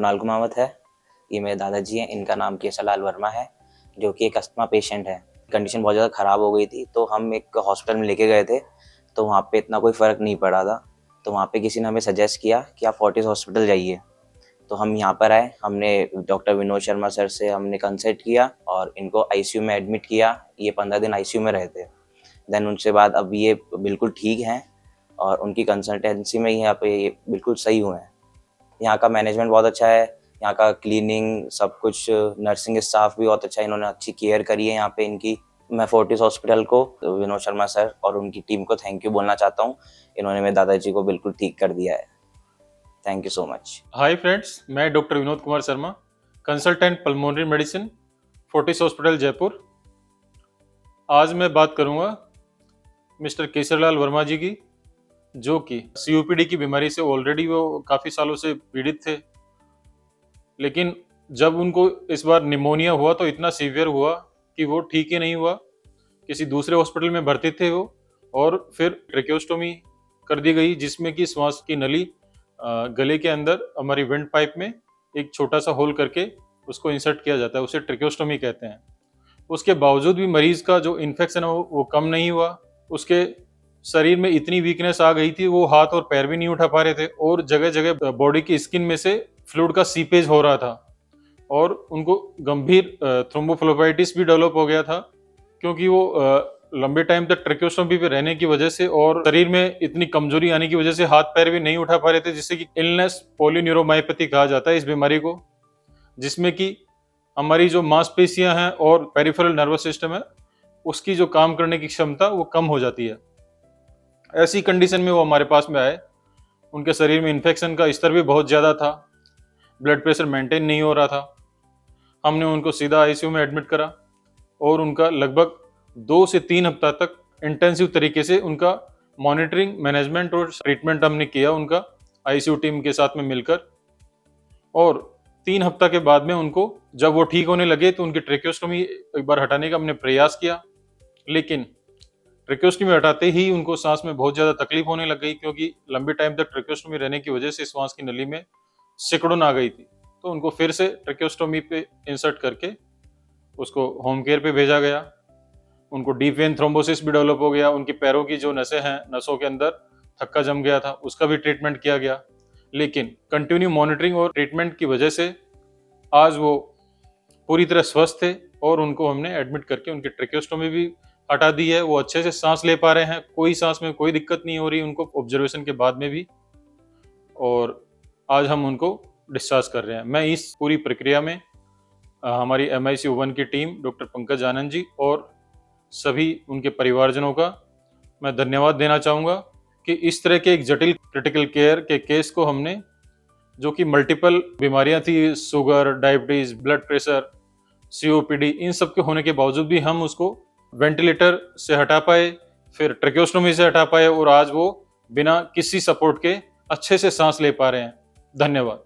कुणाल कुमावत है। ये मेरे दादाजी हैं, इनका नाम केशवलाल वर्मा है, जो कि एक अस्थमा पेशेंट है। कंडीशन बहुत ज़्यादा ख़राब हो गई थी, तो हम एक हॉस्पिटल में लेके गए थे, तो वहाँ पे इतना कोई फ़र्क नहीं पड़ा था। तो वहाँ पे किसी ने हमें सजेस्ट किया कि आप फोर्टिस हॉस्पिटल जाइए। तो हम यहाँ पर आए, हमने डॉक्टर विनोद शर्मा सर से हमने कंसल्ट किया और इनको आईसीयू में एडमिट किया। ये 15 दिन आईसीयू में रहे थे। देन उनसे बाद अब ये बिल्कुल ठीक हैं और उनकी कंसल्टेंसी में यहाँ पे ये बिल्कुल सही हुए हैं। यहाँ का मैनेजमेंट बहुत अच्छा है, यहाँ का क्लीनिंग सब कुछ, नर्सिंग स्टाफ भी बहुत अच्छा है, इन्होंने अच्छी केयर करी है यहाँ पे इनकी। मैं फोर्टिस हॉस्पिटल को, विनोद शर्मा सर और उनकी टीम को थैंक यू बोलना चाहता हूँ। इन्होंने मेरे दादाजी को बिल्कुल ठीक कर दिया है। Thank you so much. Hi friends, मैं doctor Vinod Kumar Sharma, consultant pulmonary medicine, Fortis hospital Jaipur. आज मैं बात करूंगा मिस्टर केशवलाल वर्मा जी की, जो कि सीओपीडी की बीमारी से ऑलरेडी वो काफ़ी सालों से पीड़ित थे। लेकिन जब उनको इस बार निमोनिया हुआ तो इतना सीवियर हुआ कि वो ठीक ही नहीं हुआ। किसी दूसरे हॉस्पिटल में भर्ती थे वो, और फिर ट्रेकियोस्टोमी कर दी गई, जिसमें कि श्वास की नली गले के अंदर हमारी विंड पाइप में एक छोटा सा होल करके उसको इंसर्ट किया जाता है, उसे ट्रेकियोस्टोमी कहते हैं। उसके बावजूद भी मरीज का जो इन्फेक्शन है वो कम नहीं हुआ। उसके शरीर में इतनी वीकनेस आ गई थी, वो हाथ और पैर भी नहीं उठा पा रहे थे, और जगह जगह बॉडी की स्किन में से फ्लूइड का सीपेज हो रहा था, और उनको गंभीर थ्रोम्बोफ्लोबाइटिस भी डेवलप हो गया था, क्योंकि वो लंबे टाइम तक ट्रेकियोस्टोमी पे रहने की वजह से और शरीर में इतनी कमजोरी आने की वजह से हाथ पैर भी नहीं उठा पा रहे थे, जिससे कि इलनेस पॉलीन्यूरोमायोपैथी कहा जाता है इस बीमारी को, जिसमें कि हमारी जो मांसपेशियां हैं और पेरिफेरल नर्वस सिस्टम है, उसकी जो काम करने की क्षमता वो कम हो जाती है। ऐसी कंडीशन में वो हमारे पास में आए। उनके शरीर में इन्फेक्शन का स्तर भी बहुत ज़्यादा था, ब्लड प्रेशर मेंटेन नहीं हो रहा था। हमने उनको सीधा आईसीयू में एडमिट करा और उनका लगभग 2 से 3 हफ्ता तक इंटेंसिव तरीके से उनका मॉनिटरिंग, मैनेजमेंट और ट्रीटमेंट हमने किया उनका आईसीयू टीम के साथ में मिलकर। और 3 हफ्ता के बाद में उनको, जब वो ठीक होने लगे, तो उनकी ट्रेकियोस्टोमी एक बार हटाने का हमने प्रयास किया, लेकिन ट्रेकियोस्टोमी हटाते ही उनको सांस में बहुत ज़्यादा तकलीफ होने लग गई, क्योंकि लंबे टाइम तक ट्रेकियोस्टोमी रहने की वजह से श्वास की नली में सिकुड़न आ गई थी। तो उनको फिर से ट्रेकियोस्टोमी पे इंसर्ट करके उसको होम केयर पे भेजा गया। उनको डीप वेन थ्रोम्बोसिस भी डेवलप हो गया, उनकी पैरों की जो नसें हैं, नसों के अंदर थक्का जम गया था, उसका भी ट्रीटमेंट किया गया। लेकिन कंटिन्यू मॉनिटरिंग और ट्रीटमेंट की वजह से आज वो पूरी तरह स्वस्थ थे, और उनको हमने एडमिट करके उनकी ट्रेकियोस्टोमी भी हटा दी है। वो अच्छे से सांस ले पा रहे हैं, कोई सांस में कोई दिक्कत नहीं हो रही उनको ऑब्जर्वेशन के बाद में भी, और आज हम उनको डिस्चार्ज कर रहे हैं। मैं इस पूरी प्रक्रिया में हमारी MICU 1 की टीम, डॉक्टर पंकज आनंद जी और सभी उनके परिवारजनों का मैं धन्यवाद देना चाहूँगा कि इस तरह के एक जटिल क्रिटिकल केयर के केस को हमने, जो कि मल्टीपल बीमारियां थी, sugar, diabetes, blood pressure, COPD, इन सब के होने के बावजूद भी हम उसको वेंटिलेटर से हटा पाए, फिर ट्रेकियोस्टोमी से हटा पाए, और आज वो बिना किसी सपोर्ट के अच्छे से सांस ले पा रहे हैं। धन्यवाद।